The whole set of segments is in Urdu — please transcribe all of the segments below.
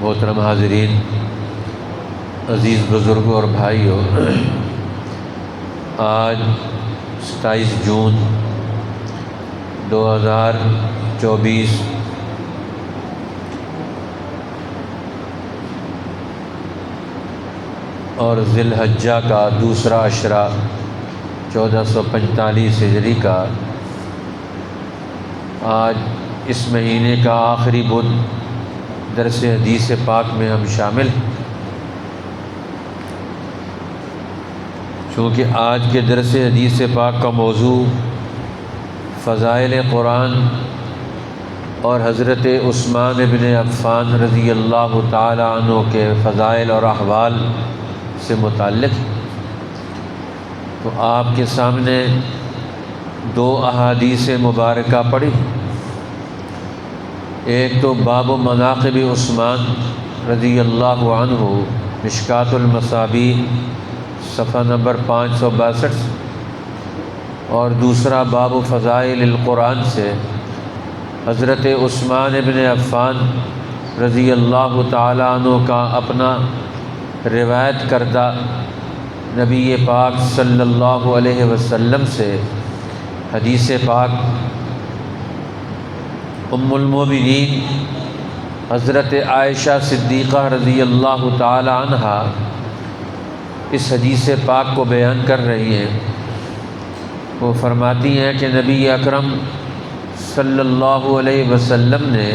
محترم حاضرین، عزیز بزرگوں اور بھائیوں، آج 27 جون 2024 اور ذی الحجہ کا دوسرا عشرہ 1445 ہجری کا آج اس مہینے کا آخری بدھ درس حدیث پاک میں ہم شامل ہیں۔ چونکہ آج کے درس حدیث پاک کا موضوع فضائل قرآن اور حضرت عثمان بن عفان رضی اللہ تعالی عنہ کے فضائل اور احوال سے متعلق ہے، تو آپ کے سامنے دو احادیث مبارکہ پڑھی۔ ایک تو باب مناقب عثمان رضی اللہ عنہ، مشکوٰۃ المصابیح صفحہ نمبر 562، اور دوسرا باب فضائل القرآن سے حضرت عثمان بن عفان رضی اللہ تعالی عنہ کا اپنا روایت کردہ نبی پاک صلی اللہ علیہ وسلم سے حدیث پاک ام المومنین حضرت عائشہ صدیقہ رضی اللہ تعالی عنہا اس حدیث پاک کو بیان کر رہی ہیں۔ وہ فرماتی ہیں کہ نبی اکرم صلی اللہ علیہ وسلم نے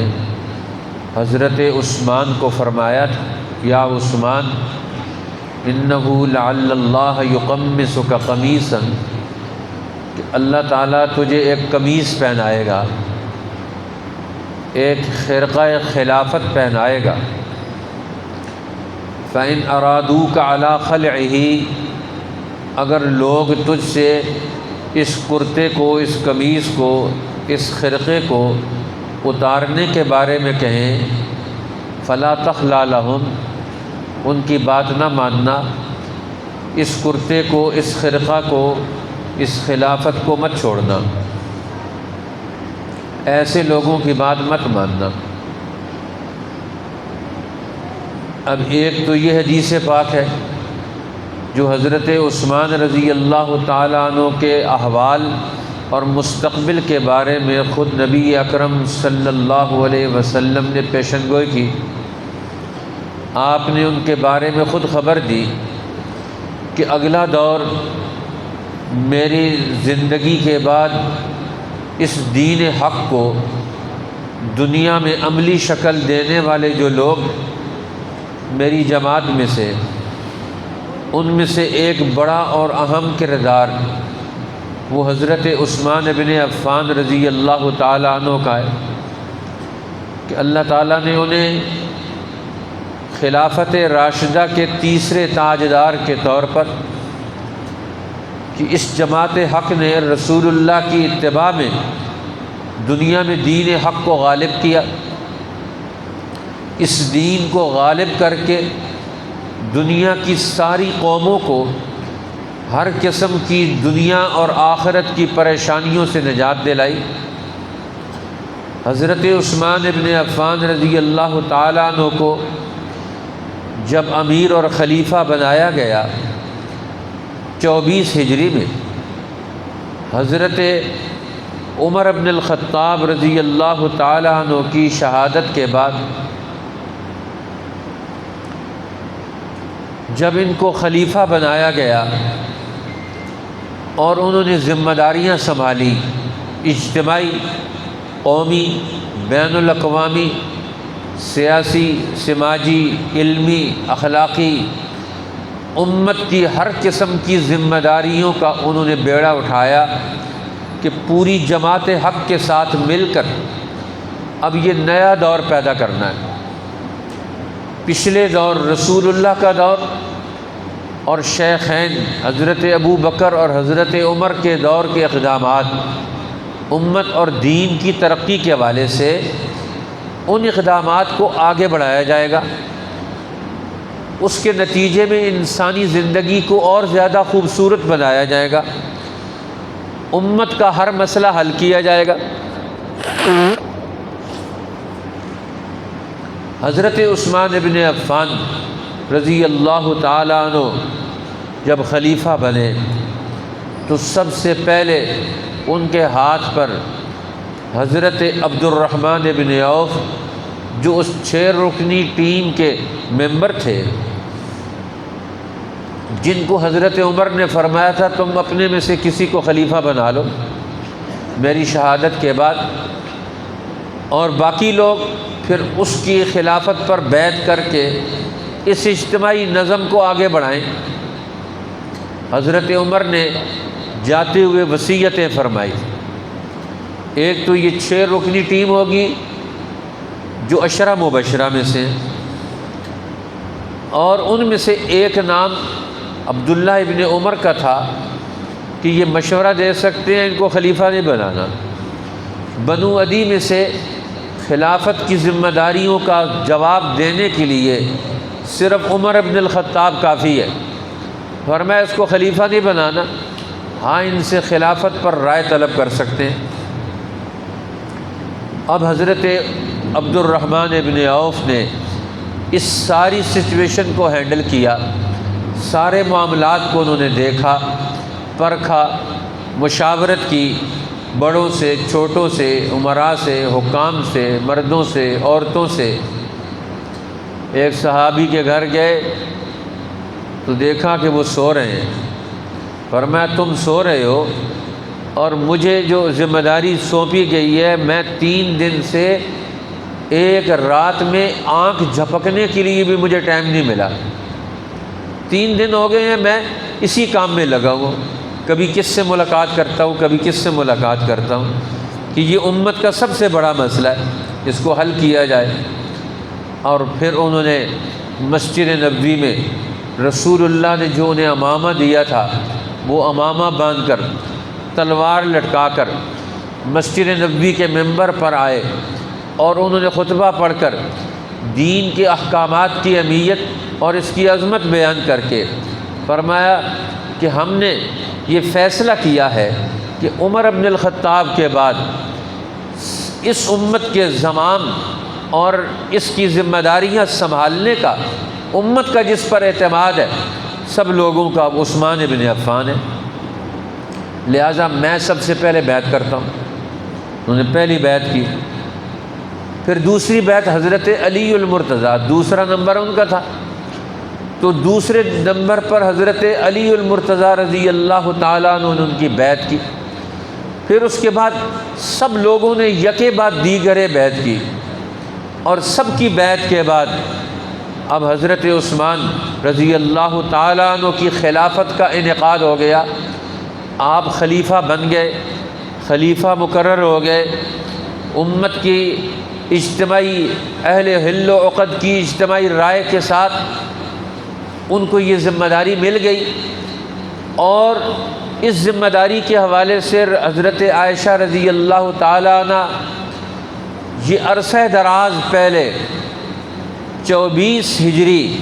حضرت عثمان کو فرمایا تھا، یا عثمان انہ لعل اللہ یقمصک قمیصا، کہ اللہ تعالیٰ تجھے ایک قمیص پہنائے گا، ایک خرقہ خلافت پہنائے گا۔ فَإِنْ أَرَادُوكَ عَلَىٰ خَلْعِهِ، اگر لوگ تجھ سے اس کرتے کو، اس قمیص کو، اس خرقے کو اتارنے کے بارے میں کہیں، فَلَا تَخْلَعْ لَهُمْ، ان کی بات نہ ماننا، اس کرتے کو، اس خرقہ کو، اس خلافت کو مت چھوڑنا، ایسے لوگوں کی بات مت ماننا۔ اب ایک تو یہ حدیث پاک ہے جو حضرت عثمان رضی اللہ تعالیٰ عنہ کے احوال اور مستقبل کے بارے میں خود نبی اکرم صلی اللہ علیہ وسلم نے پیشن گوئی کی۔ آپ نے ان کے بارے میں خود خبر دی کہ اگلا دور میری زندگی کے بعد اس دین حق کو دنیا میں عملی شکل دینے والے جو لوگ میری جماعت میں سے، ان میں سے ایک بڑا اور اہم کردار وہ حضرت عثمان بن عفان رضی اللہ تعالیٰ عنہ کا ہے کہ اللہ تعالیٰ نے انہیں خلافت راشدہ کے تیسرے تاجدار کے طور پر، کہ اس جماعت حق نے رسول اللہ کی اتباع میں دنیا میں دین حق کو غالب کیا، اس دین کو غالب کر کے دنیا کی ساری قوموں کو ہر قسم کی دنیا اور آخرت کی پریشانیوں سے نجات دلائی۔ حضرت عثمان بن عفان رضی اللہ تعالیٰ عنہ کو جب امیر اور خلیفہ بنایا گیا 24 ہجری میں، حضرت عمر بن الخطاب رضی اللہ تعالیٰ عنہ کی شہادت کے بعد جب ان کو خلیفہ بنایا گیا اور انہوں نے ذمہ داریاں سنبھالی، اجتماعی، قومی، بین الاقوامی، سیاسی، سماجی، علمی، اخلاقی، امت کی ہر قسم کی ذمہ داریوں کا انہوں نے بیڑا اٹھایا کہ پوری جماعت حق کے ساتھ مل کر اب یہ نیا دور پیدا کرنا ہے۔ پچھلے دور رسول اللہ کا دور اور شیخین حضرت ابو بکر اور حضرت عمر کے دور کے اقدامات امت اور دین کی ترقی کے حوالے سے، ان اقدامات کو آگے بڑھایا جائے گا، اس کے نتیجے میں انسانی زندگی کو اور زیادہ خوبصورت بنایا جائے گا، امت کا ہر مسئلہ حل کیا جائے گا۔ حضرت عثمان ابن عفان رضی اللہ تعالیٰ عنہ جب خلیفہ بنے تو سب سے پہلے ان کے ہاتھ پر حضرت عبد الرحمن ابن عوف جو اس 6 رکنی ٹیم کے ممبر تھے، جن کو حضرت عمر نے فرمایا تھا تم اپنے میں سے کسی کو خلیفہ بنا لو میری شہادت کے بعد، اور باقی لوگ پھر اس کی خلافت پر بیعت کر کے اس اجتماعی نظم کو آگے بڑھائیں۔ حضرت عمر نے جاتے ہوئے وصیتیں فرمائی، ایک تو یہ 6 رکنی ٹیم ہوگی جو عشرہ مبشرہ میں سے ہیں، اور ان میں سے ایک نام عبداللہ ابن عمر کا تھا کہ یہ مشورہ دے سکتے ہیں ان کو خلیفہ نہیں بنانا۔ بنو عدی میں سے خلافت کی ذمہ داریوں کا جواب دینے کے لیے صرف عمر ابن الخطاب کافی ہے، فرمایا اس کو خلیفہ نہیں بنانا، ہاں ان سے خلافت پر رائے طلب کر سکتے ہیں۔ اب حضرت عبد الرحمن ابن عوف نے اس ساری سچویشن کو ہینڈل کیا، سارے معاملات کو انہوں نے دیکھا، پرکھا، مشاورت کی، بڑوں سے، چھوٹوں سے، امراء سے، حکام سے، مردوں سے، عورتوں سے۔ ایک صحابی کے گھر گئے تو دیکھا کہ وہ سو رہے ہیں، فرمایا تم سو رہے ہو اور مجھے جو ذمہ داری سونپی گئی ہے میں 3 دن سے ایک رات میں آنکھ جھپکنے کے لیے بھی مجھے ٹائم نہیں ملا، 3 دن ہو گئے ہیں میں اسی کام میں لگا ہوں، کبھی کس سے ملاقات کرتا ہوں، کبھی کس سے ملاقات کرتا ہوں، کہ یہ امت کا سب سے بڑا مسئلہ ہے، اس کو حل کیا جائے۔ اور پھر انہوں نے مسجد نبوی میں رسول اللہ نے جو انہیں امامہ دیا تھا وہ امامہ باندھ کر، تلوار لٹکا کر مسجد نبوی کے ممبر پر آئے اور انہوں نے خطبہ پڑھ کر دین کے احکامات کی اہمیت اور اس کی عظمت بیان کر کے فرمایا کہ ہم نے یہ فیصلہ کیا ہے کہ عمر بن الخطاب کے بعد اس امت کے زمام اور اس کی ذمہ داریاں سنبھالنے کا امت کا جس پر اعتماد ہے سب لوگوں کا عثمان بن عفان ہے، لہٰذا میں سب سے پہلے بیعت کرتا ہوں۔ انہوں نے پہلی بیعت کی، پھر دوسری بیعت حضرت علی المرتضیٰ، دوسرا نمبر ان کا تھا، تو دوسرے نمبر پر حضرت علی المرتضیٰ رضی اللہ تعالیٰ عنہ نے ان کی بیعت کی۔ پھر اس کے بعد سب لوگوں نے یکے بعد دیگرے بیعت کی، اور سب کی بیعت کے بعد اب حضرت عثمان رضی اللہ تعالیٰ عنہ کی خلافت کا انعقاد ہو گیا، آپ خلیفہ بن گئے، خلیفہ مقرر ہو گئے، امت کی اجتماعی اہل حل و عقد کی اجتماعی رائے کے ساتھ ان کو یہ ذمہ داری مل گئی، اور اس ذمہ داری کے حوالے سے حضرت عائشہ رضی اللہ تعالیٰ عنہ یہ عرصہ دراز پہلے 24 ہجری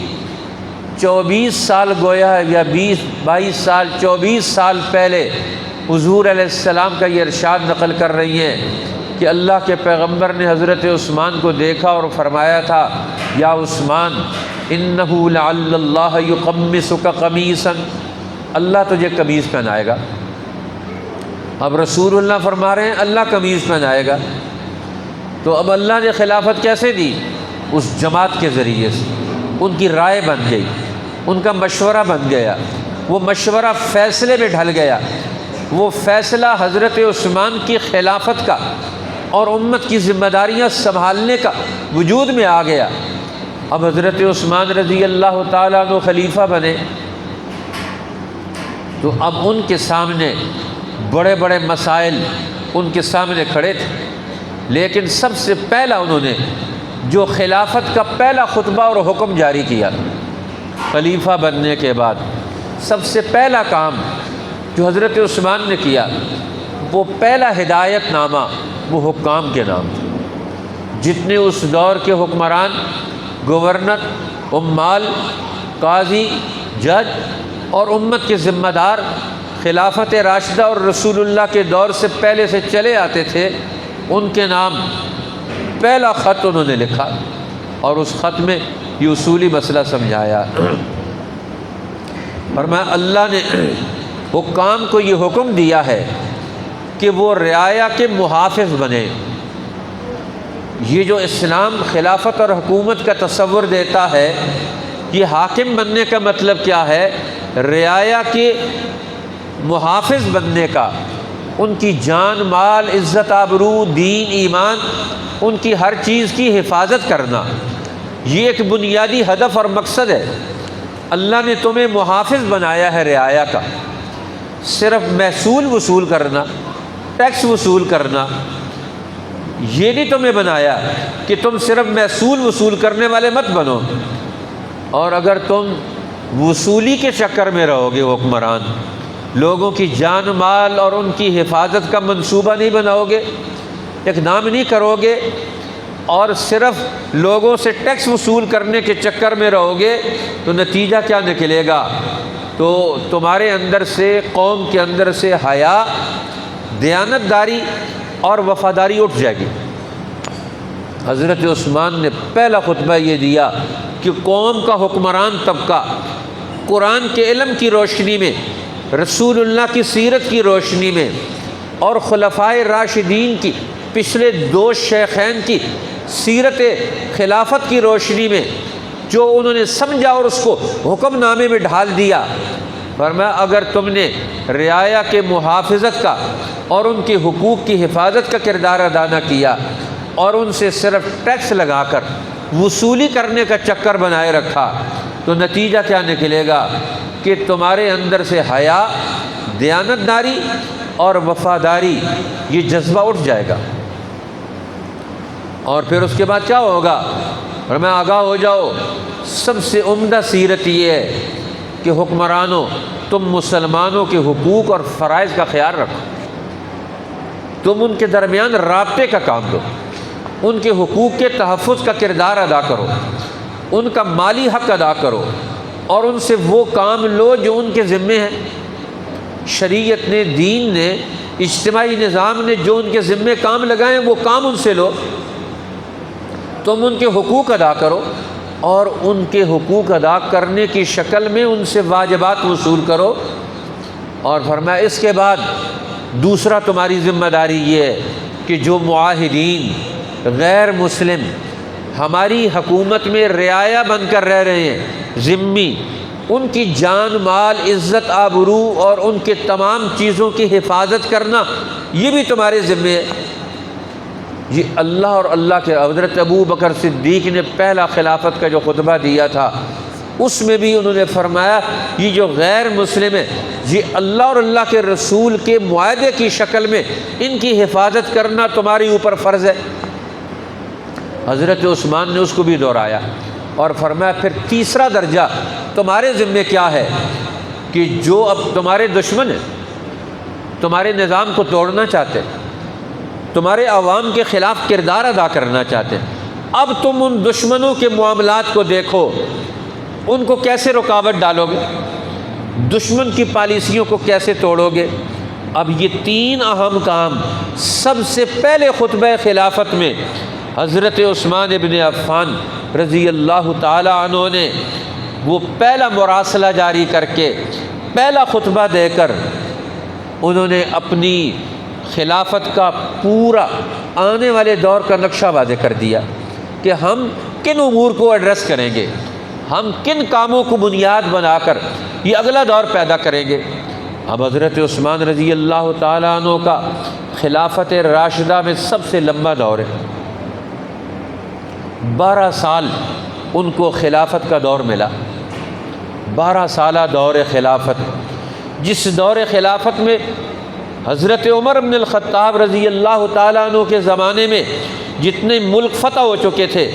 24 سال گویا یا 22 سال 24 سال پہلے حضور علیہ السلام کا یہ ارشاد نقل کر رہی ہیں کہ اللہ کے پیغمبر نے حضرت عثمان کو دیکھا اور فرمایا تھا یا عثمان انہ لعل اللہ یقمصک قمیصا، اللہ تجھے قمیض پہنائے گا۔ اب رسول اللہ فرما رہے ہیں اللہ قمیض پہنائے گا، تو اب اللہ نے خلافت کیسے دی؟ اس جماعت کے ذریعے سے، ان کی رائے بن گئی، ان کا مشورہ بن گیا، وہ مشورہ فیصلے میں ڈھل گیا، وہ فیصلہ حضرت عثمان کی خلافت کا اور امت کی ذمہ داریاں سنبھالنے کا وجود میں آ گیا۔ اب حضرت عثمان رضی اللہ تعالیٰ عنہ خلیفہ بنے، تو اب ان کے سامنے بڑے بڑے مسائل ان کے سامنے کھڑے تھے، لیکن سب سے پہلا انہوں نے جو خلافت کا پہلا خطبہ اور حکم جاری کیا خلیفہ بننے کے بعد، سب سے پہلا کام جو حضرت عثمان نے کیا وہ پہلا ہدایت نامہ وہ حکام کے نام تھا۔ جتنے اس دور کے حکمران، گورنر، عمال، قاضی، جج اور امت کے ذمہ دار خلافت راشدہ اور رسول اللہ کے دور سے پہلے سے چلے آتے تھے، ان کے نام پہلا خط انہوں نے لکھا اور اس خط میں یہ اصولی مسئلہ سمجھایا۔ فرمایا اللہ نے حکام کو یہ حکم دیا ہے کہ وہ رعایا کے محافظ بنے۔ یہ جو اسلام خلافت اور حکومت کا تصور دیتا ہے، یہ حاکم بننے کا مطلب کیا ہے؟ رعایا کے محافظ بننے کا، ان کی جان مال عزت آبرو دین ایمان ان کی ہر چیز کی حفاظت کرنا، یہ ایک بنیادی ہدف اور مقصد ہے۔ اللہ نے تمہیں محافظ بنایا ہے رعایا کا، صرف محصول وصول کرنا، ٹیکس وصول کرنا یہ نہیں تمہیں بنایا کہ تم صرف محصول وصول کرنے والے مت بنو، اور اگر تم وصولی کے چکر میں رہو گے حکمران، لوگوں کی جان مال اور ان کی حفاظت کا منصوبہ نہیں بناؤ گے، اقدام نہیں کرو گے، اور صرف لوگوں سے ٹیکس وصول کرنے کے چکر میں رہو گے تو نتیجہ کیا نکلے گا؟ تو تمہارے اندر سے، قوم کے اندر سے حیا، دیانت داری اور وفاداری اٹھ جائے گی۔ حضرت عثمان نے پہلا خطبہ یہ دیا کہ قوم کا حکمران طبقہ قرآن کے علم کی روشنی میں، رسول اللہ کی سیرت کی روشنی میں اور خلفائے راشدین کی، پچھلے 2 شیخین کی سیرت خلافت کی روشنی میں جو انہوں نے سمجھا اور اس کو حکم نامے میں ڈھال دیا، فرمایا اگر تم نے رعایا کے محافظت کا اور ان کے حقوق کی حفاظت کا کردار ادا نہ کیا اور ان سے صرف ٹیکس لگا کر وصولی کرنے کا چکر بنائے رکھا تو نتیجہ کیا نکلے گا کہ تمہارے اندر سے حیا، دیانت داری اور وفاداری یہ جذبہ اٹھ جائے گا۔ اور پھر اس کے بعد کیا ہوگا؟ اور میں آگاہ ہو جاؤ، سب سے عمدہ سیرت یہ ہے کہ حکمرانوں تم مسلمانوں کے حقوق اور فرائض کا خیال رکھو، تم ان کے درمیان رابطے کا کام دو، ان کے حقوق کے تحفظ کا کردار ادا کرو، ان کا مالی حق ادا کرو اور ان سے وہ کام لو جو ان کے ذمے ہیں۔ شریعت نے، دین نے، اجتماعی نظام نے جو ان کے ذمے کام لگائے ہیں وہ کام ان سے لو، تم ان کے حقوق ادا کرو اور ان کے حقوق ادا کرنے کی شکل میں ان سے واجبات وصول کرو۔ اور فرمایا اس کے بعد دوسرا تمہاری ذمہ داری یہ ہے کہ جو معاہدین غیر مسلم ہماری حکومت میں رعایا بن کر رہ رہے ہیں، ذمی، ان کی جان مال عزت آبرو اور ان کے تمام چیزوں کی حفاظت کرنا یہ بھی تمہارے ذمے ہے۔ یہ اللہ اور اللہ کے حضرت ابو بکر صدیق نے پہلا خلافت کا جو خطبہ دیا تھا اس میں بھی انہوں نے فرمایا یہ جو غیر مسلم ہے یہ اللہ اور اللہ کے رسول کے معاہدے کی شکل میں ان کی حفاظت کرنا تمہارے اوپر فرض ہے۔ حضرت عثمان نے اس کو بھی دہرایا اور فرمایا پھر تیسرا درجہ تمہارے ذمے کیا ہے کہ جو اب تمہارے دشمن ہیں، تمہارے نظام کو توڑنا چاہتے ہیں، تمہارے عوام کے خلاف کردار ادا کرنا چاہتے ہیں، اب تم ان دشمنوں کے معاملات کو دیکھو، ان کو کیسے رکاوٹ ڈالو گے، دشمن کی پالیسیوں کو کیسے توڑو گے۔ اب یہ 3 اہم کام سب سے پہلے خطبہ خلافت میں حضرت عثمان ابن عفان رضی اللہ تعالی عنہ نے وہ پہلا مراسلہ جاری کر کے، پہلا خطبہ دے کر انہوں نے اپنی خلافت کا پورا آنے والے دور کا نقشہ واضح کر دیا کہ ہم کن امور کو ایڈریس کریں گے، ہم کن کاموں کو بنیاد بنا کر یہ اگلا دور پیدا کریں گے۔ اب حضرت عثمان رضی اللہ تعالیٰ عنہ کا خلافت راشدہ میں سب سے لمبا دور ہے، 12 سال ان کو خلافت کا دور ملا، 12 سالہ دور خلافت، جس دور خلافت میں حضرت عمر بن الخطاب رضی اللہ تعالیٰ عنہ کے زمانے میں جتنے ملک فتح ہو چکے تھے،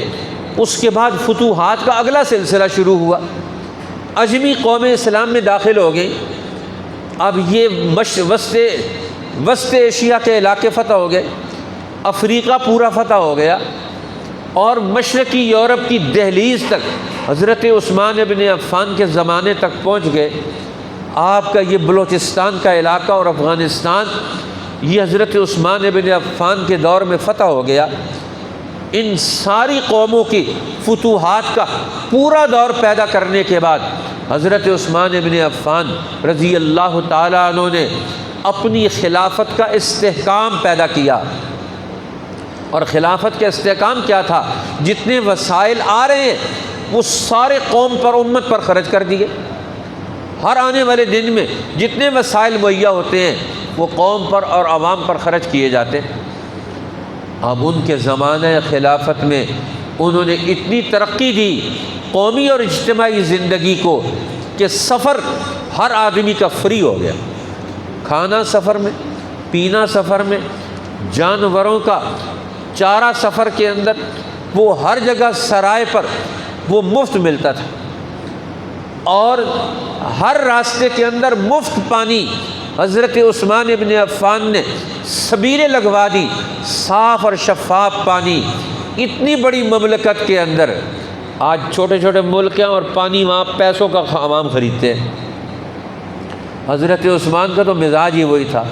اس کے بعد فتوحات کا اگلا سلسلہ شروع ہوا، عجمی قوم اسلام میں داخل ہو گئی۔ اب یہ وسط ایشیا کے علاقے فتح ہو گئے، افریقہ پورا فتح ہو گیا اور مشرقی یورپ کی دہلیز تک حضرت عثمان ابن عفان کے زمانے تک پہنچ گئے۔ آپ کا یہ بلوچستان کا علاقہ اور افغانستان یہ حضرت عثمان ابن عفان کے دور میں فتح ہو گیا۔ ان ساری قوموں کی فتوحات کا پورا دور پیدا کرنے کے بعد حضرت عثمان ابن عفان رضی اللہ تعالیٰ عنہ نے اپنی خلافت کا استحکام پیدا کیا۔ اور خلافت کا استحکام کیا تھا؟ جتنے وسائل آ رہے ہیں وہ سارے قوم پر، امت پر خرچ کر دیے۔ ہر آنے والے دن میں جتنے وسائل مہیا ہوتے ہیں وہ قوم پر اور عوام پر خرچ کیے جاتے ہیں۔ اب ان کے زمانہ خلافت میں انہوں نے اتنی ترقی دی قومی اور اجتماعی زندگی کو کہ سفر ہر آدمی کا فری ہو گیا، کھانا سفر میں، پینا سفر میں، جانوروں کا چارہ سفر کے اندر، وہ ہر جگہ سرائے پر وہ مفت ملتا تھا، اور ہر راستے کے اندر مفت پانی حضرت عثمان ابن عفان نے سبیلیں لگوا دی، صاف اور شفاف پانی۔ اتنی بڑی مملکت کے اندر آج چھوٹے چھوٹے ملک ہیں اور پانی وہاں پیسوں کا عوام خریدتے ہیں۔ حضرت عثمان کا تو مزاج ہی وہی تھا،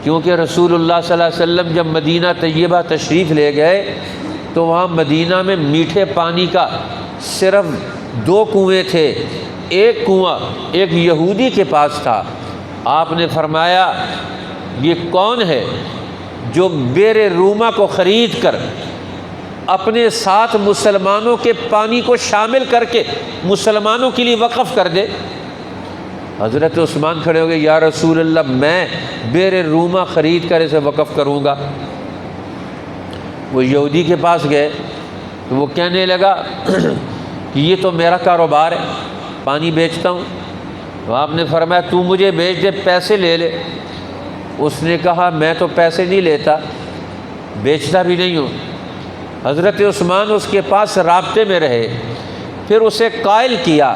کیونکہ رسول اللہ صلی اللہ علیہ وسلم جب مدینہ طیبہ تشریف لے گئے تو وہاں مدینہ میں میٹھے پانی کا صرف 2 کنویں تھے۔ ایک کنواں ایک یہودی کے پاس تھا۔ آپ نے فرمایا یہ کون ہے جو بیر روما کو خرید کر اپنے ساتھ مسلمانوں کے پانی کو شامل کر کے مسلمانوں کے لیے وقف کر دے؟ حضرت عثمان کھڑے ہو گئے، یا رسول اللہ میں بیر روما خرید کر اسے وقف کروں گا؟ وہ یہودی کے پاس گئے تو وہ کہنے لگا کہ یہ تو میرا کاروبار ہے، پانی بیچتا ہوں۔ تو آپ نے فرمایا تو مجھے بیچ دے، پیسے لے لے۔ اس نے کہا میں تو پیسے نہیں لیتا، بیچتا بھی نہیں ہوں۔ حضرت عثمان اس کے پاس رابطے میں رہے، پھر اسے قائل کیا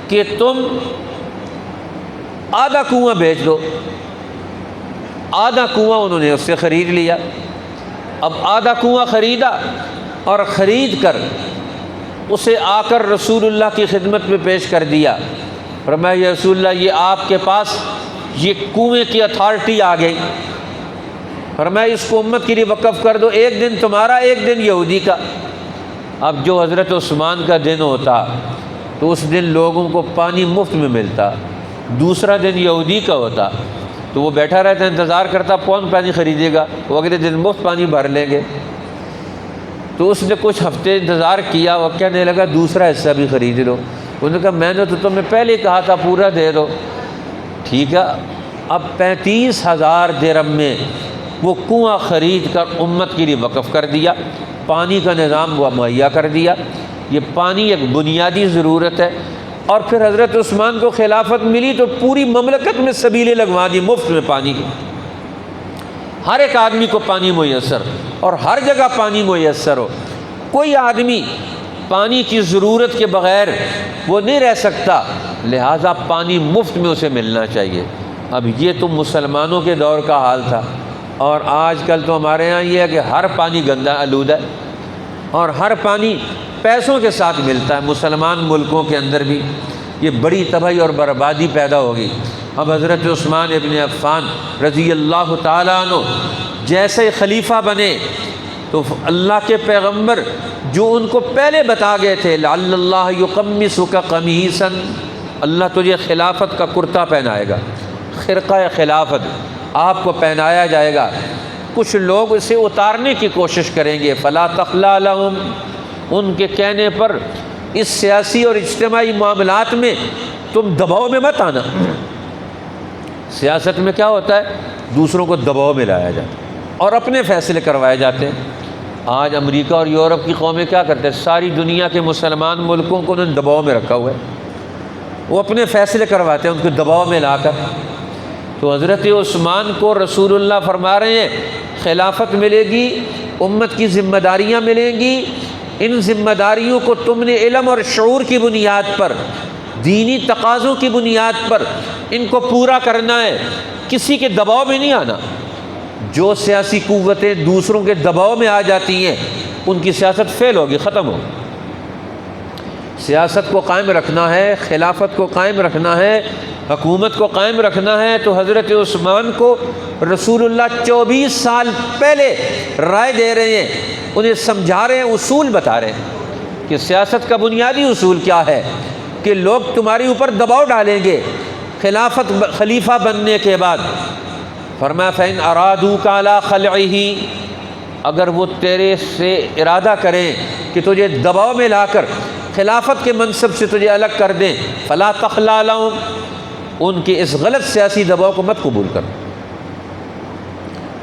کہ تم آدھا کنواں بیچ دو۔ آدھا کنواں انہوں نے اس سے خرید لیا۔ اب آدھا کنواں خریدا اور خرید کر اسے آ کر رسول اللہ کی خدمت میں پیش کر دیا۔ فرمایا یا رسول اللہ یہ آپ کے پاس یہ کنویں کی اتھارٹی آ گئی۔ فرمایا اس کو امت کے لیے وقف کر دو، ایک دن تمہارا ایک دن یہودی کا۔ اب جو حضرت عثمان کا دن ہوتا تو اس دن لوگوں کو پانی مفت میں ملتا، دوسرا دن یہودی کا ہوتا تو وہ بیٹھا رہتا، انتظار کرتا کون پانی خریدے گا، وہ اگلے دن مفت پانی بھر لیں گے۔ تو اس نے کچھ ہفتے انتظار کیا، وہ کہنے لگا دوسرا حصہ بھی خرید لو۔ انہوں نے کہا میں نے تو تمہیں پہلے کہا تھا پورا دے دو۔ ٹھیک ہے، اب 35,000 درہم میں وہ کنواں خرید کر امت کے لیے وقف کر دیا، پانی کا نظام وہ مہیا کر دیا۔ یہ پانی ایک بنیادی ضرورت ہے۔ اور پھر حضرت عثمان کو خلافت ملی تو پوری مملکت میں سبیلیں لگوا دی مفت میں پانی کی، ہر ایک آدمی کو پانی میسر اور ہر جگہ پانی میسر ہو۔ کوئی آدمی پانی کی ضرورت کے بغیر وہ نہیں رہ سکتا، لہٰذا پانی مفت میں اسے ملنا چاہیے۔ اب یہ تو مسلمانوں کے دور کا حال تھا، اور آج کل تو ہمارے ہاں یہ ہے کہ ہر پانی گندا آلودہ ہے اور ہر پانی پیسوں کے ساتھ ملتا ہے۔ مسلمان ملکوں کے اندر بھی یہ بڑی تباہی اور بربادی پیدا ہوگی۔ اب حضرت عثمان ابن عفان رضی اللہ تعالیٰ عنہ جیسے خلیفہ بنے تو اللہ کے پیغمبر جو ان کو پہلے بتا گئے تھے لعل اللہ یقمصک قمیصا، اللہ تجھے خلافت کا کرتا پہنائے گا، خرقہ خلافت آپ کو پہنایا جائے گا۔ کچھ لوگ اسے اتارنے کی کوشش کریں گے، فلا تخلا لہم، ان کے کہنے پر اس سیاسی اور اجتماعی معاملات میں تم دباؤ میں مت آنا۔ سیاست میں کیا ہوتا ہے؟ دوسروں کو دباؤ میں لایا جاتا ہے اور اپنے فیصلے کروائے جاتے ہیں۔ آج امریکہ اور یورپ کی قومیں کیا کرتے ہیں؟ ساری دنیا کے مسلمان ملکوں کو انہوں نے دباؤ میں رکھا ہوا ہے، وہ اپنے فیصلے کرواتے ہیں ان کو دباؤ میں لا کر۔ تو حضرت عثمان کو رسول اللہ فرما رہے ہیں خلافت ملے گی، امت کی ذمہ داریاں ملیں گی، ان ذمہ داریوں کو تم نے علم اور شعور کی بنیاد پر، دینی تقاضوں کی بنیاد پر ان کو پورا کرنا ہے، کسی کے دباؤ میں نہیں آنا۔ جو سیاسی قوتیں دوسروں کے دباؤ میں آ جاتی ہیں ان کی سیاست فیل ہوگی، ختم ہوگی۔ سیاست کو قائم رکھنا ہے، خلافت کو قائم رکھنا ہے، حکومت کو قائم رکھنا ہے، تو حضرت عثمان کو رسول اللہ 24 سال پہلے رائے دے رہے ہیں انہیں سمجھا رہے ہیں، اصول بتا رہے ہیں کہ سیاست کا بنیادی اصول کیا ہے، کہ لوگ تمہاری اوپر دباؤ ڈالیں گے خلیفہ بننے کے بعد۔ فرمایا فَإِنْ أَرَادُوكَ عَلَىٰ خَلْعِهِ، اگر وہ تیرے سے ارادہ کریں کہ تجھے دباؤ میں لا کر خلافت کے منصب سے تجھے الگ کر دیں، فَلَا تَخْلَعْ لَهُمْ، ان کے اس غلط سیاسی دباؤ کو مت قبول کر۔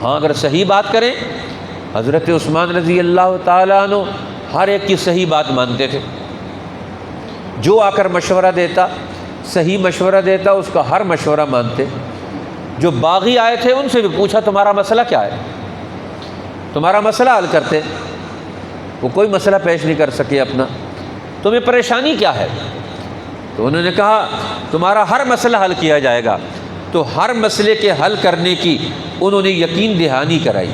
ہاں اگر صحیح بات کریں، حضرت عثمان رضی اللہ تعالیٰ عنہ ہر ایک کی صحیح بات مانتے تھے، جو آ کر مشورہ دیتا، صحیح مشورہ دیتا، اس کا ہر مشورہ مانتے۔ جو باغی آئے تھے ان سے بھی پوچھا تمہارا مسئلہ کیا ہے، تمہارا مسئلہ حل کرتے، وہ کوئی مسئلہ پیش نہیں کر سکے اپنا، تمہیں پریشانی کیا ہے؟ تو انہوں نے کہا تمہارا ہر مسئلہ حل کیا جائے گا۔ تو ہر مسئلے کے حل کرنے کی انہوں نے یقین دہانی کرائی۔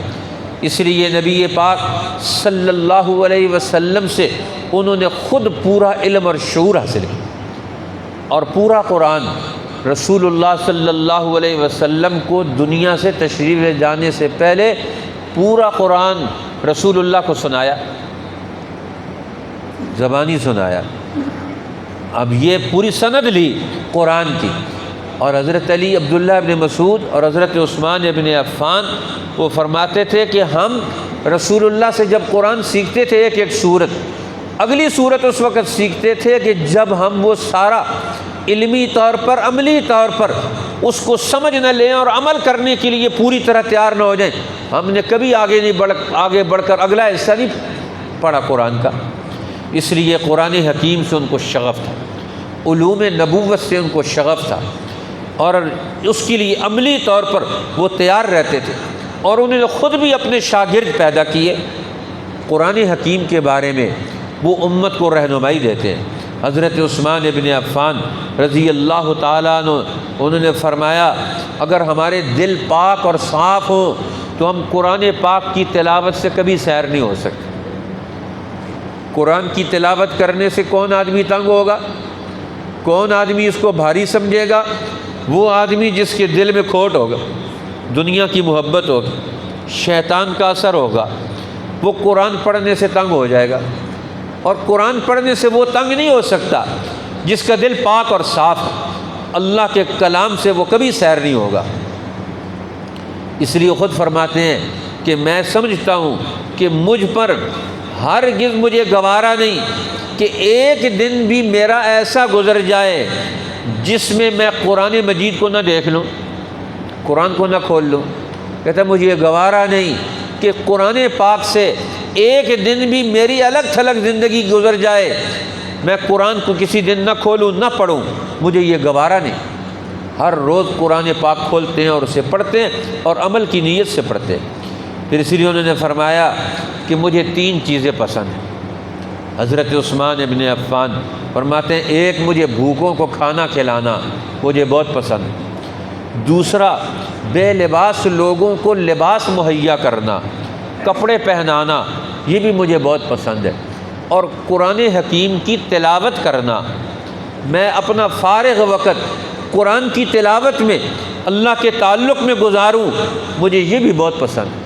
اس لیے نبی پاک صلی اللہ علیہ وسلم سے انہوں نے خود پورا علم اور شعور حاصل کیا، اور پورا قرآن رسول اللہ صلی اللہ علیہ وسلم کو دنیا سے تشریف لے جانے سے پہلے پورا قرآن رسول اللہ کو سنایا، زبانی سنایا۔ اب یہ پوری سند لی قرآن کی، اور حضرت علی، عبداللہ ابن مسعود اور حضرت عثمان ابن عفان وہ فرماتے تھے کہ ہم رسول اللہ سے جب قرآن سیکھتے تھے ایک ایک سورت، اگلی سورت اس وقت سیکھتے تھے کہ جب ہم وہ سارا علمی طور پر، عملی طور پر اس کو سمجھ نہ لیں اور عمل کرنے کے لیے پوری طرح تیار نہ ہو جائیں۔ ہم نے کبھی آگے بڑھ کر اگلا حصہ نہیں پڑھا قرآن کا۔ اس لیے قرآن حکیم سے ان کو شغف تھا، علوم نبوت سے ان کو شغف تھا، اور اس کے لیے عملی طور پر وہ تیار رہتے تھے۔ اور انہوں نے خود بھی اپنے شاگرد پیدا کیے قرآن حکیم کے بارے میں، وہ امت کو رہنمائی دیتے ہیں۔ حضرت عثمان ابن عفان رضی اللہ تعالیٰ عنہ انہوں نے فرمایا اگر ہمارے دل پاک اور صاف ہوں تو ہم قرآن پاک کی تلاوت سے کبھی سیر نہیں ہو سکتے۔ قرآن کی تلاوت کرنے سے کون آدمی تنگ ہوگا؟ کون آدمی اس کو بھاری سمجھے گا؟ وہ آدمی جس کے دل میں کھوٹ ہوگا، دنیا کی محبت ہوگی، شیطان کا اثر ہوگا، وہ قرآن پڑھنے سے تنگ ہو جائے گا۔ اور قرآن پڑھنے سے وہ تنگ نہیں ہو سکتا جس کا دل پاک اور صاف ہے، اللہ کے کلام سے وہ کبھی سیر نہیں ہوگا۔ اس لیے خود فرماتے ہیں کہ میں سمجھتا ہوں کہ مجھ پر ہرگز مجھے گوارا نہیں کہ ایک دن بھی میرا ایسا گزر جائے جس میں میں قرآن مجید کو نہ دیکھ لوں، قرآن کو نہ کھول لوں۔ کہتا ہے مجھے گوارا نہیں کہ قرآن پاک سے ایک دن بھی میری الگ تھلگ زندگی گزر جائے، میں قرآن کو کسی دن نہ کھولوں نہ پڑھوں، مجھے یہ گوارا نہیں۔ ہر روز قرآن پاک کھولتے ہیں اور اسے پڑھتے ہیں اور عمل کی نیت سے پڑھتے ہیں۔ پھر اسی لیے انہوں نے فرمایا کہ مجھے 3 چیزیں پسند ہیں۔ حضرت عثمان ابن عفان فرماتے ہیں ایک، مجھے بھوکوں کو کھانا کھلانا مجھے بہت پسند ہے۔ دوسرا، بے لباس لوگوں کو لباس مہیا کرنا، کپڑے پہنانا، یہ بھی مجھے بہت پسند ہے۔ اور قرآن حکیم کی تلاوت کرنا، میں اپنا فارغ وقت قرآن کی تلاوت میں، اللہ کے تعلق میں گزاروں، مجھے یہ بھی بہت پسند ہے۔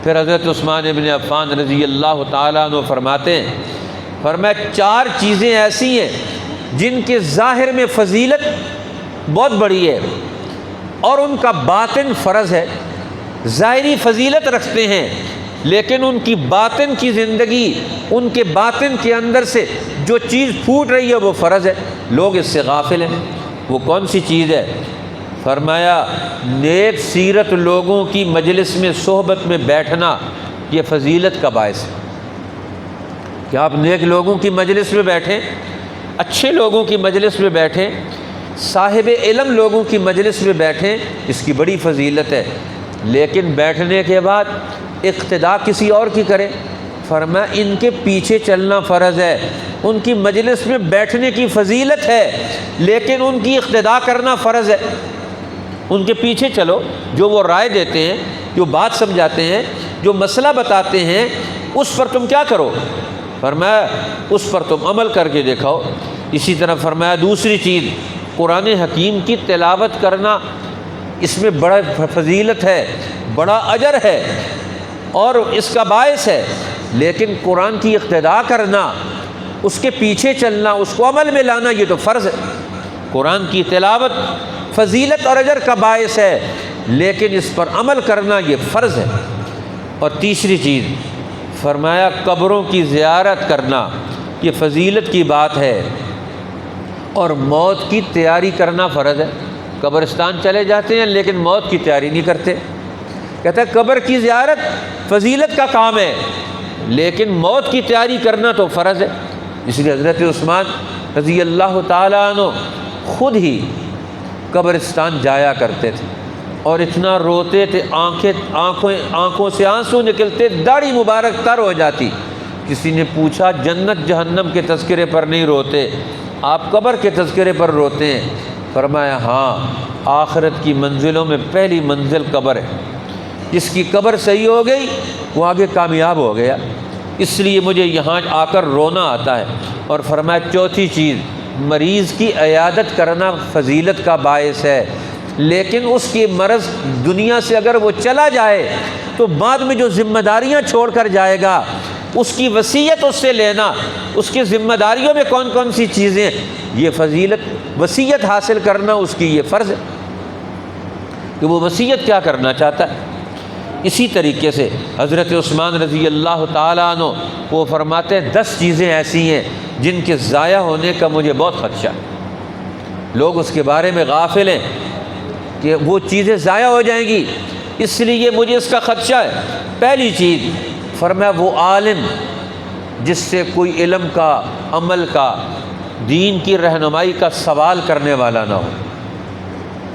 پھر حضرت عثمان ابن عفان رضی اللہ تعالیٰ عنہ فرماتے ہیں، فرمایا 4 چیزیں ایسی ہیں جن کے ظاہر میں فضیلت بہت بڑی ہے اور ان کا باطن فرض ہے۔ ظاہری فضیلت رکھتے ہیں لیکن ان کی باطن کی زندگی، ان کے باطن کے اندر سے جو چیز پھوٹ رہی ہے وہ فرض ہے، لوگ اس سے غافل ہیں۔ وہ کون سی چیز ہے؟ فرمایا نیک سیرت لوگوں کی مجلس میں، صحبت میں بیٹھنا یہ فضیلت کا باعث ہے کہ آپ نیک لوگوں کی مجلس میں بیٹھیں، اچھے لوگوں کی مجلس میں بیٹھیں، صاحب علم لوگوں کی مجلس میں بیٹھیں، اس کی بڑی فضیلت ہے۔ لیکن بیٹھنے کے بعد اقتداء کسی اور کی کریں، فرمایا ان کے پیچھے چلنا فرض ہے۔ ان کی مجلس میں بیٹھنے کی فضیلت ہے لیکن ان کی اقتداء کرنا فرض ہے۔ ان کے پیچھے چلو، جو وہ رائے دیتے ہیں، جو بات سمجھاتے ہیں، جو مسئلہ بتاتے ہیں، اس پر تم کیا کرو؟ فرمایا اس پر تم عمل کر کے دکھاؤ۔ اسی طرح فرمایا دوسری چیز، قرآن حکیم کی تلاوت کرنا، اس میں بڑا فضیلت ہے، بڑا اجر ہے۔ اور اس کا باعث ہے، لیکن قرآن کی اقتداء کرنا، اس کے پیچھے چلنا، اس کو عمل میں لانا، یہ تو فرض ہے۔ قرآن کی تلاوت فضیلت اور اجر کا باعث ہے، لیکن اس پر عمل کرنا یہ فرض ہے۔ اور تیسری چیز فرمایا قبروں کی زیارت کرنا، یہ فضیلت کی بات ہے، اور موت کی تیاری کرنا فرض ہے۔ قبرستان چلے جاتے ہیں لیکن موت کی تیاری نہیں کرتے۔ کہتا ہے قبر کی زیارت فضیلت کا کام ہے، لیکن موت کی تیاری کرنا تو فرض ہے۔ اس لیے حضرت عثمان رضی اللہ تعالیٰ عنہ خود ہی قبرستان جایا کرتے تھے اور اتنا روتے تھے، آنکھوں سے آنسو نکلتے، داڑھی مبارک تر ہو جاتی۔ کسی نے پوچھا جنت جہنم کے تذکرے پر نہیں روتے، آپ قبر کے تذکرے پر روتے ہیں؟ فرمایا ہاں، آخرت کی منزلوں میں پہلی منزل قبر ہے، جس کی قبر صحیح ہو گئی وہ آگے کامیاب ہو گیا، اس لیے مجھے یہاں آ کر رونا آتا ہے۔ اور فرمایا چوتھی چیز، مریض کی عیادت کرنا فضیلت کا باعث ہے، لیکن اس کی مرض دنیا سے اگر وہ چلا جائے تو بعد میں جو ذمہ داریاں چھوڑ کر جائے گا اس کی وصیت اس سے لینا، اس کی ذمہ داریوں میں کون کون سی چیزیں، یہ فضیلت، وصیت حاصل کرنا اس کی یہ فرض ہے کہ وہ وصیت کیا کرنا چاہتا ہے۔ اسی طریقے سے حضرت عثمان رضی اللہ تعالیٰ عنہ وہ فرماتے ہیں 10 چیزیں ایسی ہیں جن کے ضائع ہونے کا مجھے بہت خدشہ ہے، لوگ اس کے بارے میں غافل ہیں کہ وہ چیزیں ضائع ہو جائیں گی، اس لیے مجھے اس کا خدشہ ہے۔ پہلی چیز فرمایا وہ عالم جس سے کوئی علم کا، عمل کا، دین کی رہنمائی کا سوال کرنے والا نہ ہو،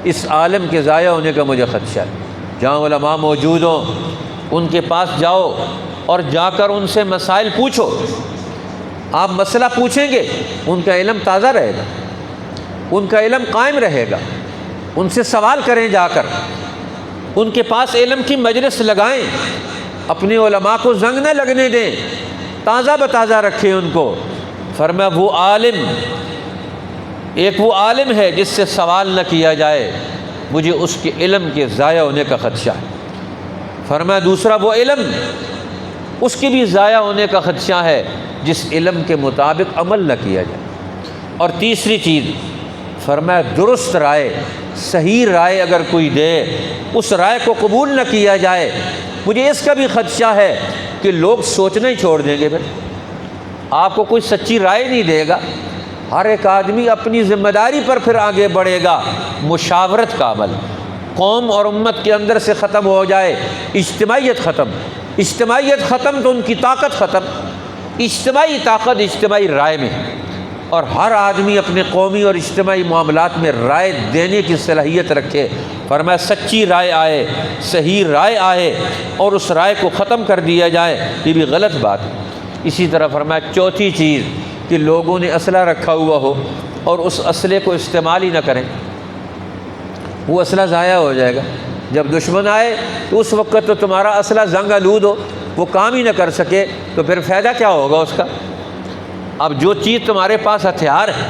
اس عالم کے ضائع ہونے کا مجھے خدشہ ہے۔ جہاں علماء موجود ہوں ان کے پاس جاؤ اور جا کر ان سے مسائل پوچھو، آپ مسئلہ پوچھیں گے ان کا علم تازہ رہے گا، ان کا علم قائم رہے گا، ان سے سوال کریں، جا کر ان کے پاس علم کی مجلس لگائیں، اپنے علماء کو زنگ نہ لگنے دیں، تازہ بتازہ رکھیں ان کو۔ فرمایا وہ عالم، ایک وہ عالم ہے جس سے سوال نہ کیا جائے، مجھے اس کے علم کے ضائع ہونے کا خدشہ ہے۔ فرمایا دوسرا وہ علم، اس کی بھی ضائع ہونے کا خدشہ ہے جس علم کے مطابق عمل نہ کیا جائے۔ اور تیسری چیز فرمایا درست رائے، صحیح رائے اگر کوئی دے اس رائے کو قبول نہ کیا جائے، مجھے اس کا بھی خدشہ ہے کہ لوگ سوچنا ہی چھوڑ دیں گے، پھر آپ کو کوئی سچی رائے نہیں دے گا، ہر ایک آدمی اپنی ذمہ داری پر پھر آگے بڑھے گا۔ مشاورت کا عمل قوم اور امت کے اندر سے ختم ہو جائے، اجتماعیت ختم، اجتماعیت ختم تو ان کی طاقت ختم۔ اجتماعی طاقت اجتماعی رائے میں، اور ہر آدمی اپنے قومی اور اجتماعی معاملات میں رائے دینے کی صلاحیت رکھے۔ فرمایا سچی رائے آئے، صحیح رائے آئے اور اس رائے کو ختم کر دیا جائے، یہ بھی غلط بات ہے۔ اسی طرح فرمایا چوتھی چیز کہ لوگوں نے اسلحہ رکھا ہوا ہو اور اس اسلحے کو استعمال ہی نہ کریں، وہ اسلحہ ضائع ہو جائے گا۔ جب دشمن آئے تو اس وقت تو تمہارا اسلحہ زنگ آلود ہو، وہ کام ہی نہ کر سکے، تو پھر فائدہ کیا ہوگا اس کا؟ اب جو چیز تمہارے پاس ہتھیار ہے،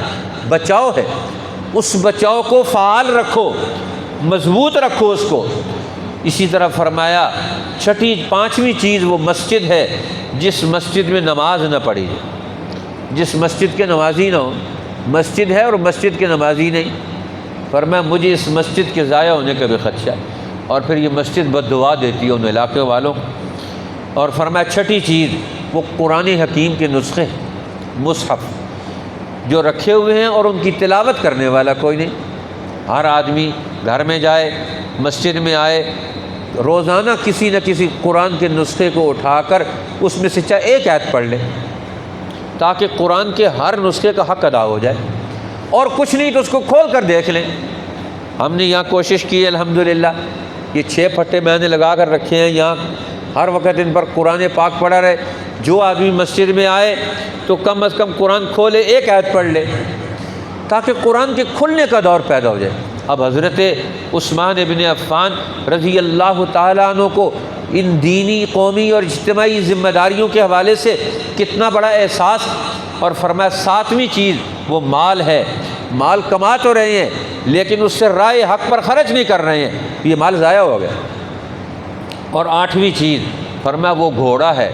بچاؤ ہے، اس بچاؤ کو فعال رکھو، مضبوط رکھو اس کو۔ اسی طرح فرمایا پانچویں چیز وہ مسجد ہے جس مسجد میں نماز نہ پڑھی جائے، جس مسجد کے نمازی نہ ہو، مسجد ہے اور مسجد کے نمازی نہیں، فرمایا مجھے اس مسجد کے ضائع ہونے کا بھی خدشہ ہے، اور پھر یہ مسجد بد دعا دیتی ہے ان علاقے والوں کو۔ اور فرمایا چھٹی چیز وہ قرآن حکیم کے نسخے، مصحف جو رکھے ہوئے ہیں اور ان کی تلاوت کرنے والا کوئی نہیں۔ ہر آدمی گھر میں جائے، مسجد میں آئے، روزانہ کسی نہ کسی قرآن کے نسخے کو اٹھا کر اس میں سے چاہے ایک آیت پڑھ لے، تاکہ قرآن کے ہر نسخے کا حق ادا ہو جائے، اور کچھ نہیں تو اس کو کھول کر دیکھ لیں۔ ہم نے یہاں کوشش کی ہے الحمدللہ، یہ 6 پھٹے میں نے لگا کر رکھے ہیں یہاں، ہر وقت ان پر قرآن پاک پڑھا رہے، جو آدمی مسجد میں آئے تو کم از کم قرآن کھولے، ایک آیت پڑھ لے، تاکہ قرآن کے کھلنے کا دور پیدا ہو جائے۔ اب حضرت عثمان ابن عفان رضی اللہ تعالیٰ عنہ کو ان دینی، قومی اور اجتماعی ذمہ داریوں کے حوالے سے کتنا بڑا احساس، اور فرمایا 7ویں چیز وہ مال ہے، مال کما تو رہے ہیں لیکن اس سے رائے حق پر خرچ نہیں کر رہے ہیں، یہ مال ضائع ہو گیا۔ اور 8ویں چیز فرمایا وہ گھوڑا ہے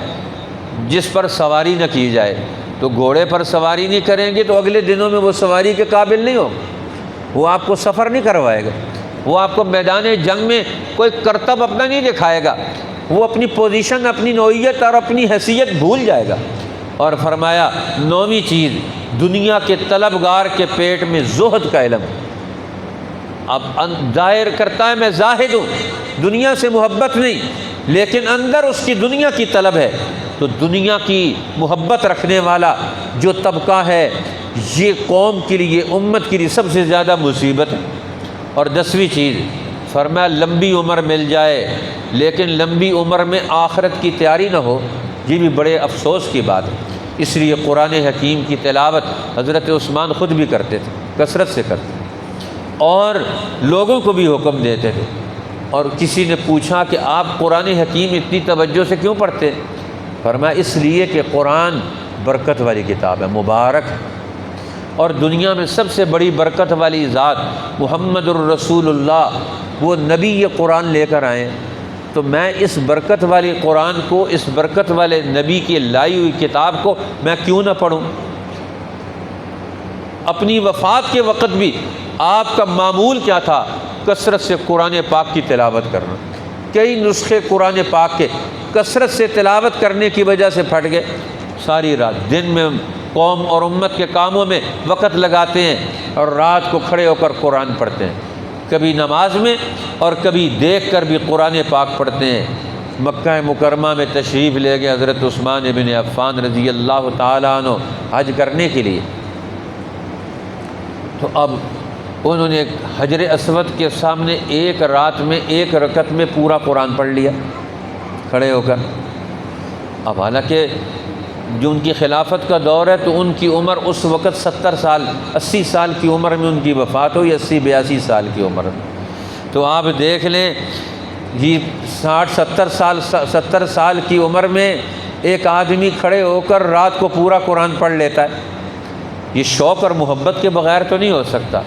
جس پر سواری نہ کی جائے، تو گھوڑے پر سواری نہیں کریں گے تو اگلے دنوں میں وہ سواری کے قابل نہیں ہو، وہ آپ کو سفر نہیں کروائے گا، وہ آپ کو میدان جنگ میں کوئی کرتب اپنا نہیں دکھائے گا، وہ اپنی پوزیشن، اپنی نوعیت اور اپنی حیثیت بھول جائے گا۔ اور فرمایا 9ویں چیز، دنیا کے طلبگار کے پیٹ میں زہد کا علم۔ اب ظاہر کرتا ہے میں زاہد ہوں، دنیا سے محبت نہیں، لیکن اندر اس کی دنیا کی طلب ہے، تو دنیا کی محبت رکھنے والا جو طبقہ ہے یہ قوم کے لیے، امت کے لیے سب سے زیادہ مصیبت ہے۔ اور 10ویں چیز فرمایا لمبی عمر مل جائے لیکن لمبی عمر میں آخرت کی تیاری نہ ہو، یہ بھی بڑے افسوس کی بات ہے۔ اس لیے قرآن حکیم کی تلاوت حضرت عثمان خود بھی کرتے تھے، کثرت سے کرتے تھے، اور لوگوں کو بھی حکم دیتے تھے۔ اور کسی نے پوچھا کہ آپ قرآن حکیم اتنی توجہ سے کیوں پڑھتے ہیں؟ فرمایا اس لیے کہ قرآن برکت والی کتاب ہے، مبارک ہے، اور دنیا میں سب سے بڑی برکت والی ذات محمد الرسول اللہ، وہ نبی یہ قرآن لے کر آئے، تو میں اس برکت والی قرآن کو، اس برکت والے نبی کی لائی ہوئی کتاب کو میں کیوں نہ پڑھوں؟ اپنی وفات کے وقت بھی آپ کا معمول کیا تھا؟ کثرت سے قرآن پاک کی تلاوت کرنا۔ کئی نسخے قرآن پاک کے کثرت سے تلاوت کرنے کی وجہ سے پھٹ گئے، ساری رات دن میں قوم اور امت کے کاموں میں وقت لگاتے ہیں اور رات کو کھڑے ہو کر قرآن پڑھتے ہیں، کبھی نماز میں اور کبھی دیکھ کر بھی قرآن پاک پڑھتے ہیں۔ مکہ مکرمہ میں تشریف لے گئے حضرت عثمان بن عفان رضی اللہ تعالیٰ عنہ حج کرنے کے لیے، تو اب انہوں نے حجر اسود کے سامنے ایک رات میں ایک رکعت میں پورا قرآن پڑھ لیا کھڑے ہو کر۔ اب حالانکہ جو ان کی خلافت کا دور ہے تو ان کی عمر اس وقت 70 سال 80 سال کی عمر میں ان کی وفات ہوئی، 80-82 سال کی عمر میں، تو آپ دیکھ لیں یہ 60-70 سال کی عمر میں ایک آدمی کھڑے ہو کر رات کو پورا قرآن پڑھ لیتا ہے۔ یہ شوق اور محبت کے بغیر تو نہیں ہو سکتا۔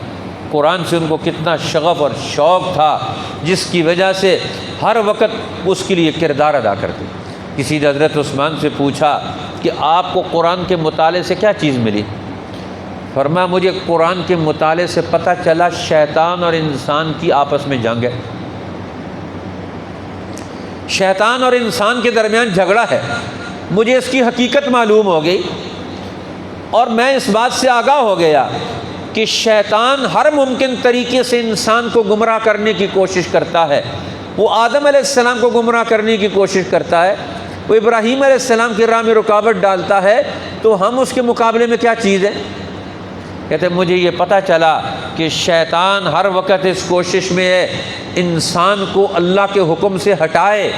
قرآن سے ان کو کتنا شغف اور شوق تھا جس کی وجہ سے ہر وقت اس کے لیے کردار ادا کرتے۔ کسی نے حضرت عثمان سے پوچھا کہ آپ کو قرآن کے مطالعے سے کیا چیز ملی؟ فرمایا مجھے قرآن کے مطالعے سے پتہ چلا شیطان اور انسان کی آپس میں جنگ ہے، شیطان اور انسان کے درمیان جھگڑا ہے، مجھے اس کی حقیقت معلوم ہو گئی، اور میں اس بات سے آگاہ ہو گیا کہ شیطان ہر ممکن طریقے سے انسان کو گمراہ کرنے کی کوشش کرتا ہے۔ وہ آدم علیہ السلام کو گمراہ کرنے کی کوشش کرتا ہے، وہ ابراہیم علیہ السلام کی راہ میں رکاوٹ ڈالتا ہے، تو ہم اس کے مقابلے میں کیا چیز ہے؟ کہتے مجھے یہ پتہ چلا کہ شیطان ہر وقت اس کوشش میں ہے انسان کو اللہ کے حکم سے ہٹائے،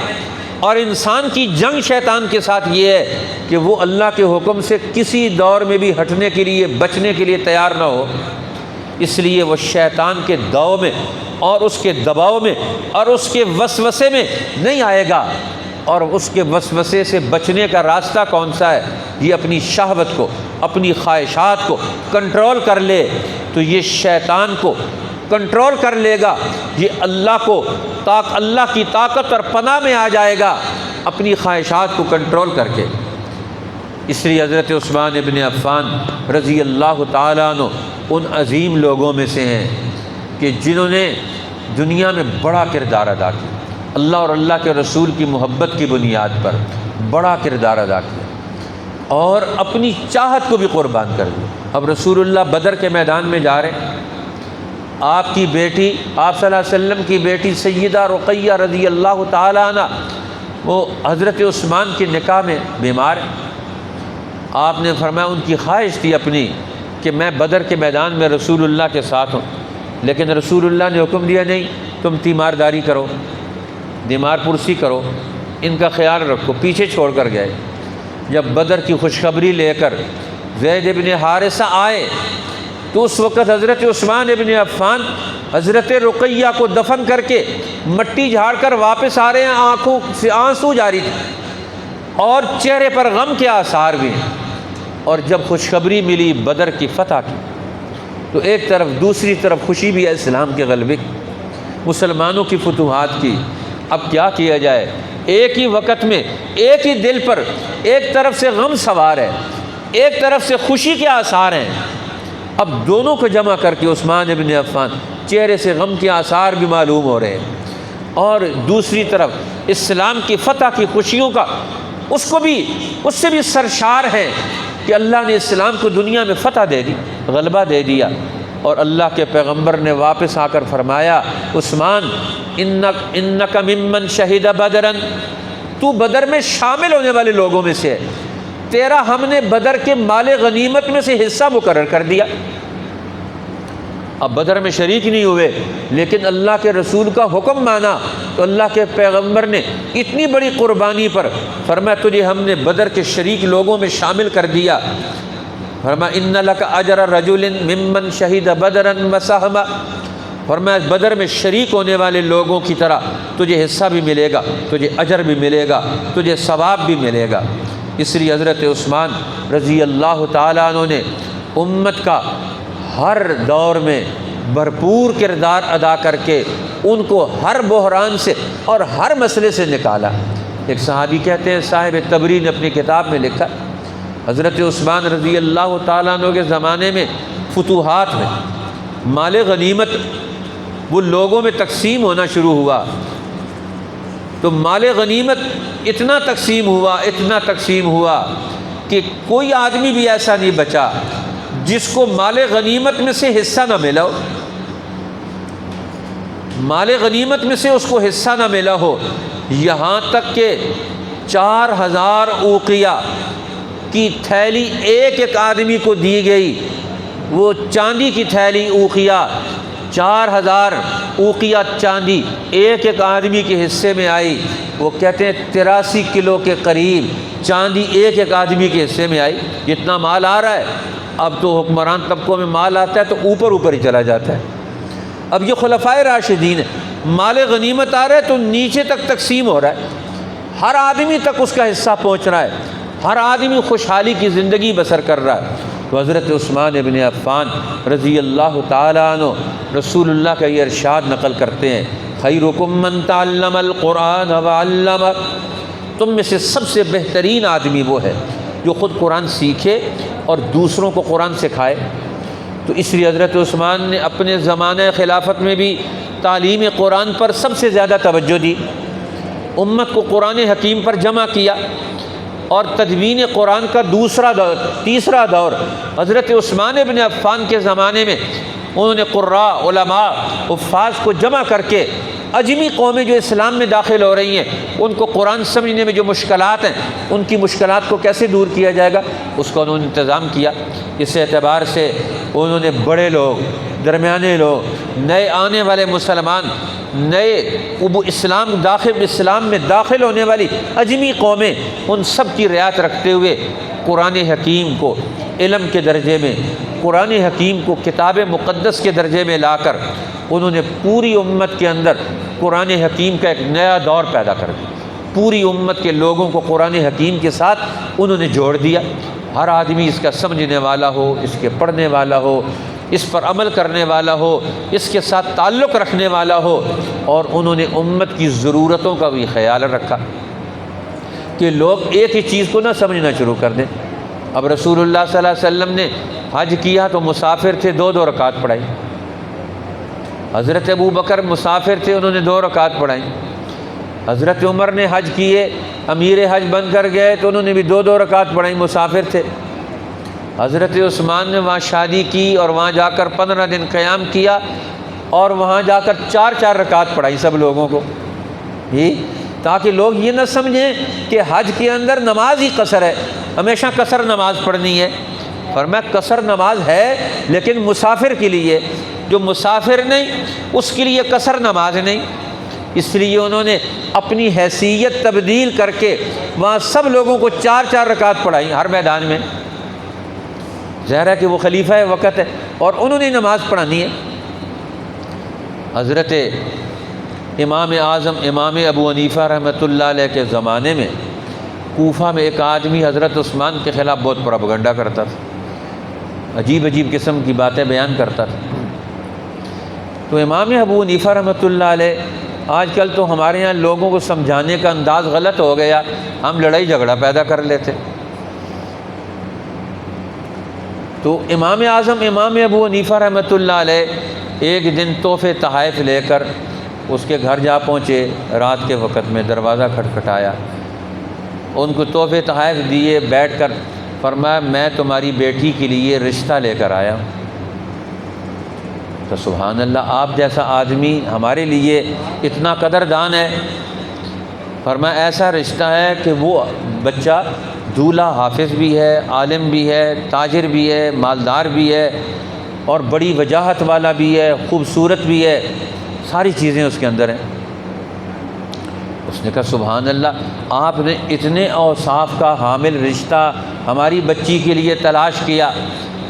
اور انسان کی جنگ شیطان کے ساتھ یہ ہے کہ وہ اللہ کے حکم سے کسی دور میں بھی ہٹنے کے لیے، بچنے کے لیے تیار نہ ہو۔ اس لیے وہ شیطان کے داؤ میں اور اس کے دباؤ میں اور اس کے وسوسے میں نہیں آئے گا۔ اور اس کے وسوسے سے بچنے کا راستہ کون سا ہے؟ یہ اپنی شہوت کو، اپنی خواہشات کو کنٹرول کر لے تو یہ شیطان کو کنٹرول کر لے گا، یہ اللہ کی طاقت اور پناہ میں آ جائے گا اپنی خواہشات کو کنٹرول کر کے۔ اس لیے حضرت عثمان ابن عفان رضی اللہ تعالیٰ عنہ ان عظیم لوگوں میں سے ہیں کہ جنہوں نے دنیا میں بڑا کردار ادا کیا، اللہ اور اللہ کے رسول کی محبت کی بنیاد پر بڑا کردار ادا کیا، اور اپنی چاہت کو بھی قربان کر دیا۔ اب رسول اللہ بدر کے میدان میں جا رہے ہیں، آپ کی بیٹی، آپ صلی اللہ علیہ وسلم کی بیٹی سیدہ رقیہ رضی اللہ تعالیٰ عنہ وہ حضرت عثمان کے نکاح میں بیمار ہیں۔ آپ نے فرمایا ان کی خواہش تھی اپنی کہ میں بدر کے میدان میں رسول اللہ کے ساتھ ہوں، لیکن رسول اللہ نے حکم دیا نہیں، تم تیمارداری کرو، دیمار پرسی کرو، ان کا خیال رکھو، پیچھے چھوڑ کر گئے۔ جب بدر کی خوشخبری لے کر زید بن حارثہ آئے تو اس وقت حضرت عثمان ابن عفان حضرت رقیہ کو دفن کر کے مٹی جھاڑ کر واپس آ رہے ہیں، آنکھوں سے آنسو جاری تھے اور چہرے پر غم کے آثار بھی ہیں۔ اور جب خوشخبری ملی بدر کی فتح کی تو ایک طرف دوسری طرف خوشی بھی ہے اسلام کے غلبے کی، مسلمانوں کی فتوحات کی، اب کیا کیا جائے؟ ایک ہی وقت میں ایک ہی دل پر ایک طرف سے غم سوار ہے، ایک طرف سے خوشی کے آثار ہیں۔ اب دونوں کو جمع کر کے عثمان ابن عفان چہرے سے غم کے آثار بھی معلوم ہو رہے ہیں، اور دوسری طرف اسلام کی فتح کی خوشیوں کا اس سے بھی سرشار ہے کہ اللہ نے اسلام کو دنیا میں فتح دے دی، غلبہ دے دیا۔ اور اللہ کے پیغمبر نے واپس آ کر فرمایا، عثمان انک ممن شہید بدرن، تو بدر میں شامل ہونے والے لوگوں میں سے ہے، تیرا ہم نے بدر کے مال غنیمت میں سے حصہ مقرر کر دیا۔ اب بدر میں شریک نہیں ہوئے لیکن اللہ کے رسول کا حکم مانا، تو اللہ کے پیغمبر نے اتنی بڑی قربانی پر فرمایا تجھے ہم نے بدر کے شریک لوگوں میں شامل کر دیا۔ فرمایا ان لک اجر رجل ممن شہید بدرا وسہما، فرمایا بدر میں شریک ہونے والے لوگوں کی طرح تجھے حصہ بھی ملے گا، تجھے اجر بھی ملے گا، تجھے ثواب بھی ملے گا۔ اس لیے حضرت عثمان رضی اللہ تعالیٰ عنہ نے امت کا ہر دور میں بھرپور کردار ادا کر کے ان کو ہر بحران سے اور ہر مسئلے سے نکالا۔ ایک صحابی کہتے ہیں، صاحب تبری نے اپنی کتاب میں لکھا، حضرت عثمان رضی اللہ تعالیٰ عنہ کے زمانے میں فتوحات میں مال غنیمت وہ لوگوں میں تقسیم ہونا شروع ہوا، تو مال غنیمت اتنا تقسیم ہوا کہ کوئی آدمی بھی ایسا نہیں بچا جس کو مال غنیمت میں سے حصہ نہ ملا ہو، مال غنیمت میں سے اس کو حصہ نہ ملا ہو۔ یہاں تک کہ 4000 اوقیہ کی تھیلی ایک آدمی کو دی گئی، وہ چاندی کی تھیلی اوقیہ، 4000 اوقیہ چاندی ایک آدمی کے حصے میں آئی۔ وہ کہتے ہیں 83 کلو کے قریب چاندی ایک آدمی کے حصے میں آئی۔ جتنا مال آ رہا ہے، اب تو حکمران طبقوں میں مال آتا ہے تو اوپر ہی چلا جاتا ہے۔ اب یہ خلفائے راشدین ہے، مال غنیمت آ رہا ہے تو نیچے تک تقسیم ہو رہا ہے، ہر آدمی تک اس کا حصہ پہنچ رہا ہے، ہر آدمی خوشحالی کی زندگی بسر کر رہا ہے۔ تو حضرت عثمان ابن عفان رضی اللہ تعالیٰ عنہ رسول اللہ کا یہ ارشاد نقل کرتے ہیں، خیرکم من تعلم القرآن وعلمہ، تم میں سے سب سے بہترین آدمی وہ ہے جو خود قرآن سیکھے اور دوسروں کو قرآن سکھائے۔ تو اس لیے حضرت عثمان نے اپنے زمانہ خلافت میں بھی تعلیم قرآن پر سب سے زیادہ توجہ دی، امت کو قرآن حکیم پر جمع کیا، اور تدوین قرآن کا تیسرا دور حضرت عثمان ابن عفان کے زمانے میں انہوں نے قراء، علماء، حفاظ کو جمع کر کے اجمی قومیں جو اسلام میں داخل ہو رہی ہیں ان کو قرآن سمجھنے میں جو مشکلات ہیں ان کی مشکلات کو کیسے دور کیا جائے گا اس کا انہوں نے انتظام کیا۔ اس اعتبار سے انہوں نے بڑے لوگ، درمیانے لوگ، نئے آنے والے مسلمان، نئے اسلام میں داخل ہونے والی اجمی قومیں، ان سب کی رعایت رکھتے ہوئے قرآن حکیم کو علم کے درجے میں، قرآن حکیم کو کتاب مقدس کے درجے میں لا کر انہوں نے پوری امت کے اندر قرآن حکیم کا ایک نیا دور پیدا کر دیا۔ پوری امت کے لوگوں کو قرآن حکیم کے ساتھ انہوں نے جوڑ دیا، ہر آدمی اس کا سمجھنے والا ہو، اس کے پڑھنے والا ہو، اس پر عمل کرنے والا ہو، اس کے ساتھ تعلق رکھنے والا ہو۔ اور انہوں نے امت کی ضرورتوں کا بھی خیال رکھا کہ لوگ ایک ہی چیز کو نہ سمجھنا شروع کر دیں۔ اب رسول اللہ صلی اللہ علیہ وسلم نے حج کیا تو مسافر تھے، 2 رکعت پڑھائی۔ حضرت ابو بکر مسافر تھے، انہوں نے 2 رکعت پڑھائی۔ حضرت عمر نے حج کیے، امیر حج بن کر گئے تو انہوں نے بھی 2 رکعت پڑھائی، مسافر تھے۔ حضرت عثمان نے وہاں شادی کی اور وہاں جا کر 15 دن قیام کیا اور وہاں جا کر 4 رکعت پڑھائی سب لوگوں کو، تاکہ لوگ یہ نہ سمجھیں کہ حج کے اندر نماز ہی قصر ہے، ہمیشہ قصر نماز پڑھنی ہے۔ فرمایا قصر نماز ہے لیکن مسافر کے لیے، جو مسافر نہیں اس کے لیے قصر نماز نہیں۔ اس لیے انہوں نے اپنی حیثیت تبدیل کر کے وہاں سب لوگوں کو 4 رکعت پڑھائی ہر میدان میں۔ ظاہر ہے کہ وہ خلیفہ وقت ہے اور انہوں نے نماز پڑھانی ہے۔ حضرت امام اعظم امام ابو حنیفہ رحمۃ اللہ علیہ کے زمانے میں کوفہ میں ایک آدمی حضرت عثمان کے خلاف بہت پروپیگنڈا کرتا تھا، عجیب قسم کی باتیں بیان کرتا تھا۔ تو امام ابو حنیفہ رحمۃ اللہ علیہ آج کل تو ہمارے یہاں لوگوں کو سمجھانے کا انداز غلط ہو گیا، ہم لڑائی جھگڑا پیدا کر لیتے۔ تو امام اعظم امام ابو حنیفہ رحمۃ اللہ علیہ ایک دن تحفے تحائف لے کر اس کے گھر جا پہنچے، رات کے وقت میں دروازہ کھٹکھٹایا، ان کو تحفے تحائف دیے، بیٹھ کر فرمایا میں تمہاری بیٹی کے لیے رشتہ لے کر آیا ہوں۔ تو سبحان اللہ، آپ جیسا آدمی ہمارے لیے اتنا قدردان ہے۔ فرمایا ایسا رشتہ ہے کہ وہ بچہ دولہا حافظ بھی ہے، عالم بھی ہے، تاجر بھی ہے، مالدار بھی ہے، اور بڑی وجاہت والا بھی ہے، خوبصورت بھی ہے، ساری چیزیں اس کے اندر ہیں۔ اس نے کہا سبحان اللہ، آپ نے اتنے اوصاف کا حامل رشتہ ہماری بچی کے لیے تلاش کیا،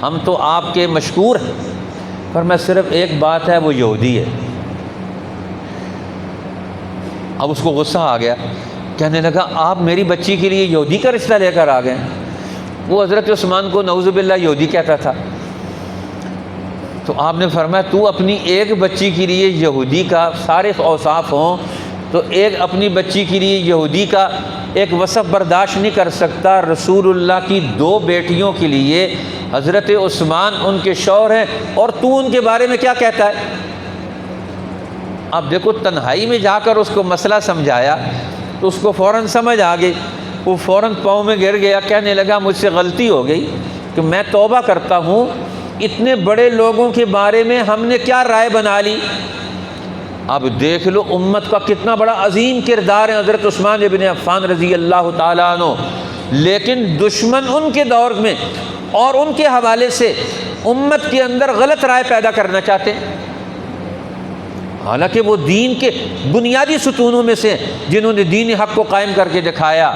ہم تو آپ کے مشکور ہیں۔ فرمایا صرف ایک بات ہے، وہ یہودی ہے۔ اب اس کو غصہ آ گیا، کہنے لگا آپ میری بچی کے لیے یہودی کا رشتہ لے کر آ گئے۔ وہ حضرت عثمان کو نعوذ باللہ یہودی کہتا تھا۔ تو آپ نے فرمایا تو اپنی ایک بچی کے لیے یہودی کا سارے اوصاف ہوں تو ایک اپنی بچی کے لیے یہودی کا ایک وصف برداشت نہیں کر سکتا، رسول اللہ کی دو بیٹیوں کے لیے حضرت عثمان ان کے شوہر ہیں، اور تو ان کے بارے میں کیا کہتا ہے؟ اب دیکھو، تنہائی میں جا کر اس کو مسئلہ سمجھایا تو اس کو فوراً سمجھ آ گئی، وہ فوراً پاؤں میں گر گیا، کہنے لگا مجھ سے غلطی ہو گئی کہ میں توبہ کرتا ہوں، اتنے بڑے لوگوں کے بارے میں ہم نے کیا رائے بنا لی۔ اب دیکھ لو امت کا کتنا بڑا عظیم کردار ہے حضرت عثمان ابن عفان رضی اللہ تعالیٰ عنہ، لیکن دشمن ان کے دور میں اور ان کے حوالے سے امت کے اندر غلط رائے پیدا کرنا چاہتے ہیں، حالانکہ وہ دین کے بنیادی ستونوں میں سے جنہوں نے دین حق کو قائم کر کے دکھایا۔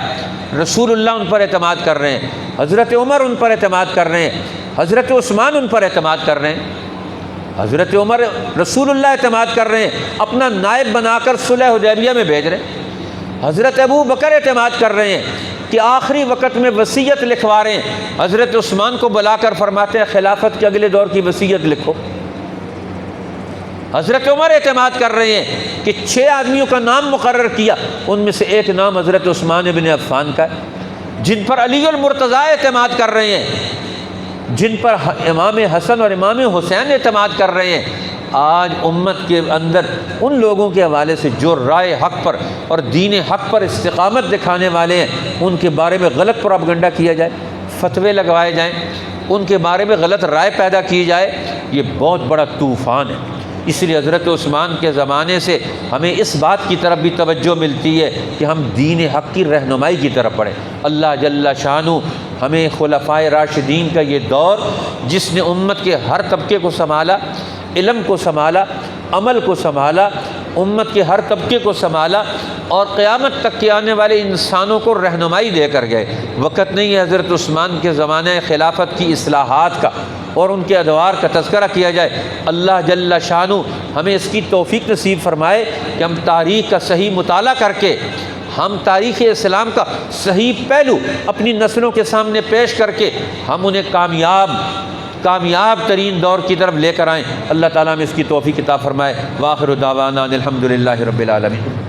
رسول اللہ ان پر اعتماد کر رہے ہیں، حضرت عمر ان پر اعتماد کر رہے ہیں، حضرت عثمان ان پر اعتماد کر رہے ہیں، حضرت عمر رسول اللہ اعتماد کر رہے ہیں، اپنا نائب بنا کر صلح حدیبیہ میں بھیج رہے ہیں، حضرت ابو بکر اعتماد کر رہے ہیں کہ آخری وقت میں وصیت لکھوا رہے ہیں، حضرت عثمان کو بلا کر فرماتے ہیں خلافت کے اگلے دور کی وصیت لکھو۔ حضرت عمر اعتماد کر رہے ہیں کہ 6 آدمیوں کا نام مقرر کیا، ان میں سے ایک نام حضرت عثمان ابن عفان کا ہے، جن پر علی المرتضیٰ اعتماد کر رہے ہیں، جن پر امام حسن اور امام حسین اعتماد کر رہے ہیں۔ آج امت کے اندر ان لوگوں کے حوالے سے جو رائے حق پر اور دین حق پر استقامت دکھانے والے ہیں، ان کے بارے میں غلط پروپیگنڈا کیا جائے، فتوے لگوائے جائیں، ان کے بارے میں غلط رائے پیدا کی جائے، یہ بہت بڑا طوفان ہے۔ اس لیے حضرت عثمان کے زمانے سے ہمیں اس بات کی طرف بھی توجہ ملتی ہے کہ ہم دین حق کی رہنمائی کی طرف پڑھیں۔ اللہ جل شانہ ہمیں خلفائے راشدین کا یہ دور، جس نے امت کے ہر طبقے کو سنبھالا، علم کو سنبھالا، عمل کو سنبھالا، امت کے ہر طبقے کو سنبھالا، اور قیامت تک کے آنے والے انسانوں کو رہنمائی دے کر گئے۔ وقت نہیں ہے حضرت عثمان کے زمانہ خلافت کی اصلاحات کا اور ان کے ادوار کا تذکرہ کیا جائے۔ اللہ جل شانہ ہمیں اس کی توفیق نصیب فرمائے کہ ہم تاریخ کا صحیح مطالعہ کر کے، ہم تاریخ اسلام کا صحیح پہلو اپنی نسلوں کے سامنے پیش کر کے ہم انہیں کامیاب ترین دور کی طرف لے کر آئیں۔ اللہ تعالیٰ ہمیں اس کی توفیق عطا فرمائے۔ وآخر دعوانا الحمد للہ رب العالمین۔